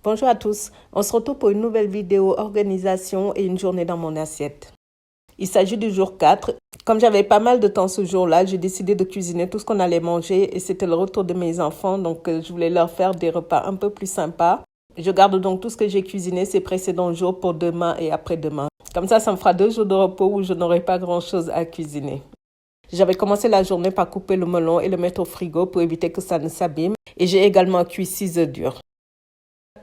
Bonjour à tous, on se retrouve pour une nouvelle vidéo organisation et une journée dans mon assiette. Il s'agit du jour 4. Comme j'avais pas mal de temps ce jour-là, j'ai décidé de cuisiner tout ce qu'on allait manger et c'était le retour de mes enfants, donc je voulais leur faire des repas un peu plus sympas. Je garde donc tout ce que j'ai cuisiné ces précédents jours pour demain et après-demain. Comme ça me fera 2 jours de repos où je n'aurai pas grand-chose à cuisiner. J'avais commencé la journée par couper le melon et le mettre au frigo pour éviter que ça ne s'abîme et j'ai également cuit 6 œufs durs.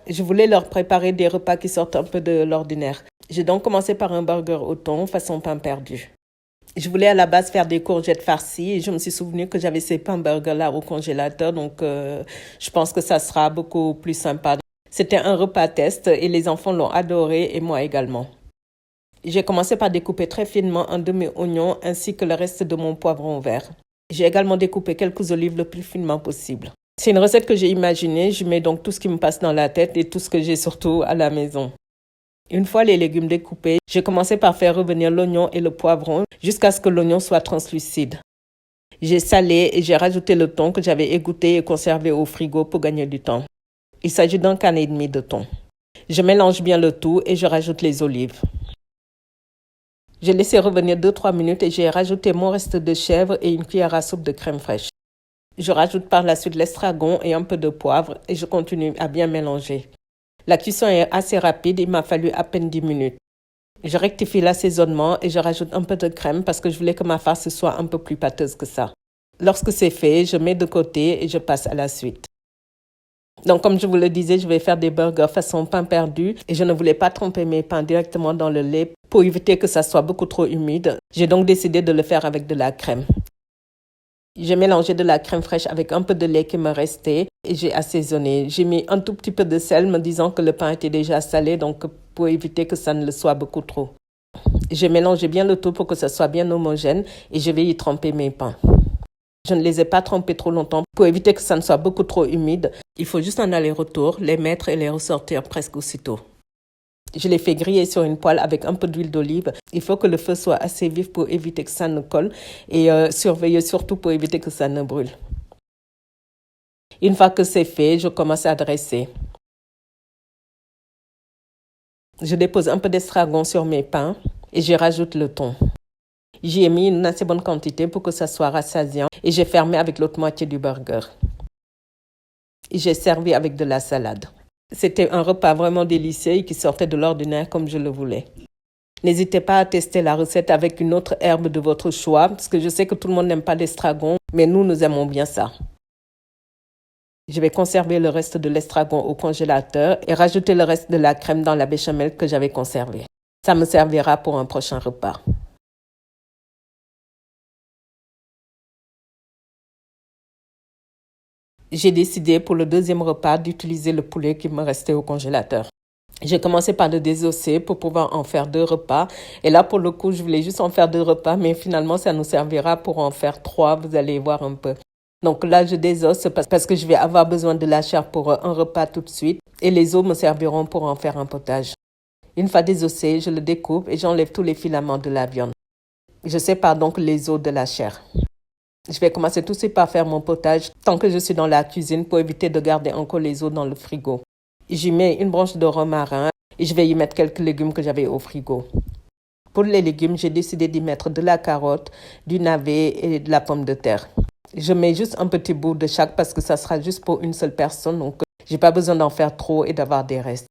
Je voulais leur préparer des repas qui sortent un peu de l'ordinaire. J'ai donc commencé par un burger au thon façon pain perdu. Je voulais à la base faire des courgettes farcies et je me suis souvenu que j'avais ces pain burgers là au congélateur, donc je pense que ça sera beaucoup plus sympa. C'était un repas test et les enfants l'ont adoré et moi également. J'ai commencé par découper très finement un demi-oignon ainsi que le reste de mon poivron vert. J'ai également découpé quelques olives le plus finement possible. C'est une recette que j'ai imaginée, je mets donc tout ce qui me passe dans la tête et tout ce que j'ai surtout à la maison. Une fois les légumes découpés, j'ai commencé par faire revenir l'oignon et le poivron jusqu'à ce que l'oignon soit translucide. J'ai salé et j'ai rajouté le thon que j'avais égoutté et conservé au frigo pour gagner du temps. Il s'agit d'un canne et demi de thon. Je mélange bien le tout et je rajoute les olives. J'ai laissé revenir 2-3 minutes et j'ai rajouté mon reste de chèvre et une cuillère à soupe de crème fraîche. Je rajoute par la suite l'estragon et un peu de poivre et je continue à bien mélanger. La cuisson est assez rapide, il m'a fallu à peine 10 minutes. Je rectifie l'assaisonnement et je rajoute un peu de crème parce que je voulais que ma farce soit un peu plus pâteuse que ça. Lorsque c'est fait, je mets de côté et je passe à la suite. Donc comme je vous le disais, je vais faire des burgers façon pain perdu et je ne voulais pas tremper mes pains directement dans le lait pour éviter que ça soit beaucoup trop humide. J'ai donc décidé de le faire avec de la crème. J'ai mélangé de la crème fraîche avec un peu de lait qui me restait et j'ai assaisonné. J'ai mis un tout petit peu de sel me disant que le pain était déjà salé, donc pour éviter que ça ne le soit beaucoup trop. J'ai mélangé bien le tout pour que ça soit bien homogène et je vais y tremper mes pains. Je ne les ai pas trempés trop longtemps pour éviter que ça ne soit beaucoup trop humide. Il faut juste un aller-retour, les mettre et les ressortir presque aussitôt. Je les fais griller sur une poêle avec un peu d'huile d'olive. Il faut que le feu soit assez vif pour éviter que ça ne colle et surveiller surtout pour éviter que ça ne brûle. Une fois que c'est fait, je commence à dresser. Je dépose un peu d'estragon sur mes pains et je rajoute le thon. J'y ai mis une assez bonne quantité pour que ça soit rassasiant et j'ai fermé avec l'autre moitié du burger. Et j'ai servi avec de la salade. C'était un repas vraiment délicieux et qui sortait de l'ordinaire comme je le voulais. N'hésitez pas à tester la recette avec une autre herbe de votre choix, parce que je sais que tout le monde n'aime pas l'estragon, mais nous aimons bien ça. Je vais conserver le reste de l'estragon au congélateur et rajouter le reste de la crème dans la béchamel que j'avais conservée. Ça me servira pour un prochain repas. J'ai décidé pour le deuxième repas d'utiliser le poulet qui me restait au congélateur. J'ai commencé par le désosser pour pouvoir en faire 2 repas. Et là, pour le coup, je voulais juste en faire 2 repas, mais finalement, ça nous servira pour en faire 3. Vous allez voir un peu. Donc là, je désosse parce que je vais avoir besoin de la chair pour un repas tout de suite. Et les os me serviront pour en faire un potage. Une fois désossé, je le découpe et j'enlève tous les filaments de la viande. Je sépare donc les os de la chair. Je vais commencer tout de suite par faire mon potage tant que je suis dans la cuisine pour éviter de garder encore les os dans le frigo. J'y mets une branche de romarin et je vais y mettre quelques légumes que j'avais au frigo. Pour les légumes, j'ai décidé d'y mettre de la carotte, du navet et de la pomme de terre. Je mets juste un petit bout de chaque parce que ça sera juste pour une seule personne, donc j'ai pas besoin d'en faire trop et d'avoir des restes.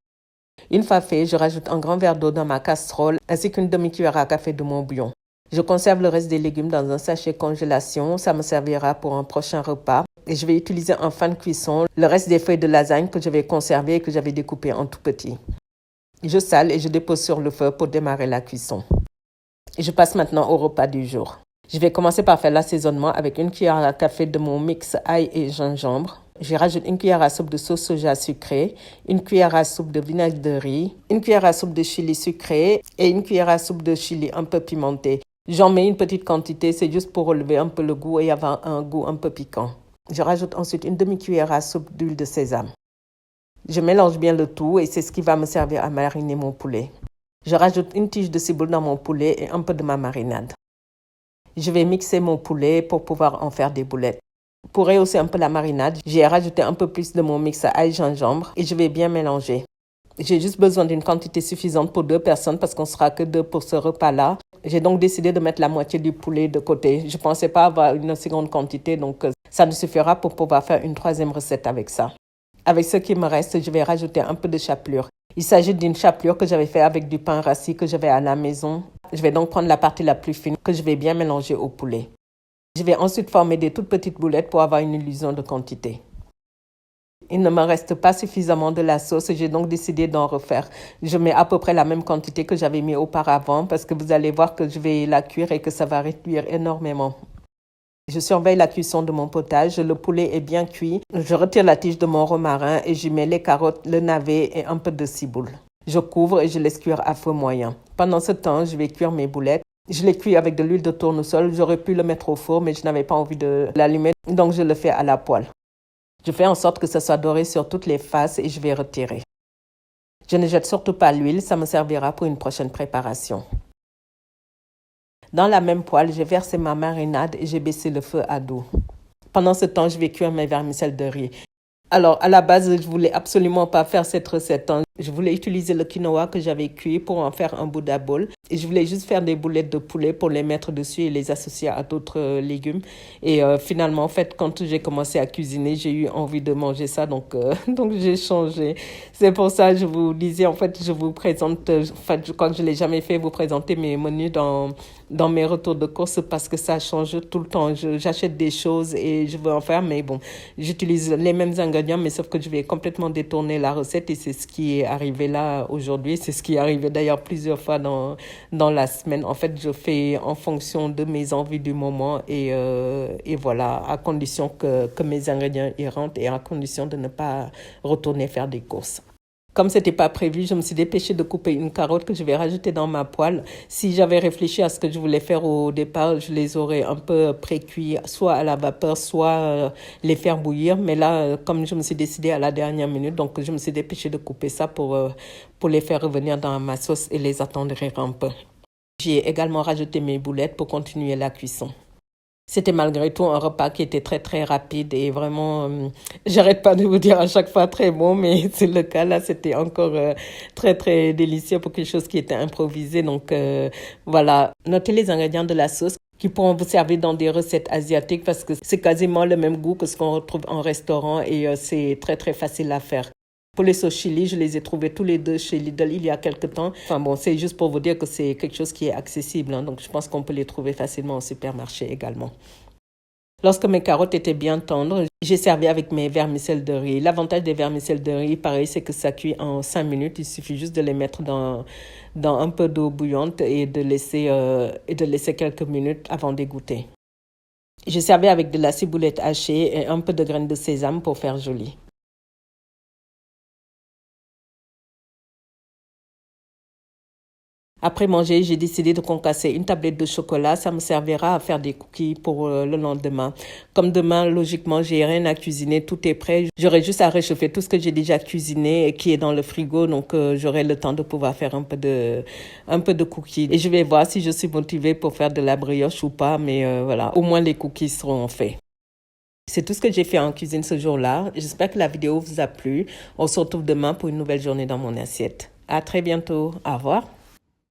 Une fois fait, je rajoute un grand verre d'eau dans ma casserole ainsi qu'une demi-cuillère à café de mon bouillon. Je conserve le reste des légumes dans un sachet congélation, ça me servira pour un prochain repas. Et je vais utiliser en fin de cuisson le reste des feuilles de lasagne que je vais conserver et que j'avais découpées en tout petit. Je sale et je dépose sur le feu pour démarrer la cuisson. Et je passe maintenant au repas du jour. Je vais commencer par faire l'assaisonnement avec une cuillère à café de mon mix ail et gingembre. Je rajoute une cuillère à soupe de sauce soja sucrée, une cuillère à soupe de vinaigre de riz, une cuillère à soupe de chili sucré et une cuillère à soupe de chili un peu pimenté. J'en mets une petite quantité, c'est juste pour relever un peu le goût et avoir un goût un peu piquant. Je rajoute ensuite une demi-cuillère à soupe d'huile de sésame. Je mélange bien le tout et c'est ce qui va me servir à mariner mon poulet. Je rajoute une tige de ciboule dans mon poulet et un peu de ma marinade. Je vais mixer mon poulet pour pouvoir en faire des boulettes. Pour rehausser un peu la marinade, j'ai rajouté un peu plus de mon mix à ail gingembre et je vais bien mélanger. J'ai juste besoin d'une quantité suffisante pour 2 personnes parce qu'on sera que 2 pour ce repas-là. J'ai donc décidé de mettre la moitié du poulet de côté. Je ne pensais pas avoir une aussi grande quantité, donc ça nous suffira pour pouvoir faire une troisième recette avec ça. Avec ce qui me reste, je vais rajouter un peu de chapelure. Il s'agit d'une chapelure que j'avais fait avec du pain rassis que j'avais à la maison. Je vais donc prendre la partie la plus fine que je vais bien mélanger au poulet. Je vais ensuite former des toutes petites boulettes pour avoir une illusion de quantité. Il ne me reste pas suffisamment de la sauce, j'ai donc décidé d'en refaire. Je mets à peu près la même quantité que j'avais mis auparavant parce que vous allez voir que je vais la cuire et que ça va réduire énormément. Je surveille la cuisson de mon potage, le poulet est bien cuit. Je retire la tige de mon romarin et j'y mets les carottes, le navet et un peu de ciboule. Je couvre et je laisse cuire à feu moyen. Pendant ce temps, je vais cuire mes boulettes. Je les cuis avec de l'huile de tournesol. J'aurais pu le mettre au four, mais je n'avais pas envie de l'allumer, donc je le fais à la poêle. Je fais en sorte que ça soit doré sur toutes les faces et je vais retirer. Je ne jette surtout pas l'huile, ça me servira pour une prochaine préparation. Dans la même poêle, j'ai versé ma marinade et j'ai baissé le feu à dos. Pendant ce temps, je vais cuire mes vermicelles de riz. Alors, à la base, je voulais absolument pas faire cette recette. Je voulais utiliser le quinoa que j'avais cuit pour en faire un Buddha bowl. Et je voulais juste faire des boulettes de poulet pour les mettre dessus et les associer à d'autres légumes. Et finalement, en fait, quand j'ai commencé à cuisiner, j'ai eu envie de manger ça. Donc, donc j'ai changé. C'est pour ça que je vous disais, en fait, je vous présente, je crois que je l'ai jamais fait, vous présenter mes menus dans mes retours de course parce que ça change tout le temps. J'achète des choses et je veux en faire, mais bon, j'utilise les mêmes ingrédients, mais sauf que je vais complètement détourner la recette et c'est ce qui est arrivé là aujourd'hui. C'est ce qui est arrivé d'ailleurs plusieurs fois dans la semaine. En fait, je fais en fonction de mes envies du moment et voilà, à condition que mes ingrédients y rentrent et à condition de ne pas retourner faire des courses. Comme ce n'était pas prévu, je me suis dépêchée de couper une carotte que je vais rajouter dans ma poêle. Si j'avais réfléchi à ce que je voulais faire au départ, je les aurais un peu pré-cuits, soit à la vapeur, soit les faire bouillir. Mais là, comme je me suis décidée à la dernière minute, donc je me suis dépêchée de couper ça pour les faire revenir dans ma sauce et les attendrir un peu. J'ai également rajouté mes boulettes pour continuer la cuisson. C'était malgré tout un repas qui était très très rapide et vraiment, j'arrête pas de vous dire à chaque fois très bon, mais c'est le cas là, c'était encore très très délicieux pour quelque chose qui était improvisé. Donc voilà, notez les ingrédients de la sauce qui pourront vous servir dans des recettes asiatiques parce que c'est quasiment le même goût que ce qu'on retrouve en restaurant et c'est très très facile à faire. Pour les sauces chili, je les ai trouvés tous les deux chez Lidl il y a quelques temps. Enfin bon, c'est juste pour vous dire que c'est quelque chose qui est accessible. Donc je pense qu'on peut les trouver facilement au supermarché également. Lorsque mes carottes étaient bien tendres, j'ai servi avec mes vermicelles de riz. L'avantage des vermicelles de riz, pareil, c'est que ça cuit en 5 minutes. Il suffit juste de les mettre dans un peu d'eau bouillante et de laisser quelques minutes avant d'égoutter. J'ai servi avec de la ciboulette hachée et un peu de graines de sésame pour faire joli. Après manger, j'ai décidé de concasser une tablette de chocolat. Ça me servira à faire des cookies pour le lendemain. Comme demain, logiquement, j'ai rien à cuisiner. Tout est prêt. J'aurai juste à réchauffer tout ce que j'ai déjà cuisiné et qui est dans le frigo. Donc, j'aurai le temps de pouvoir faire un peu de cookies. Et je vais voir si je suis motivée pour faire de la brioche ou pas. Mais voilà, au moins les cookies seront faits. C'est tout ce que j'ai fait en cuisine ce jour-là. J'espère que la vidéo vous a plu. On se retrouve demain pour une nouvelle journée dans mon assiette. À très bientôt. Au revoir.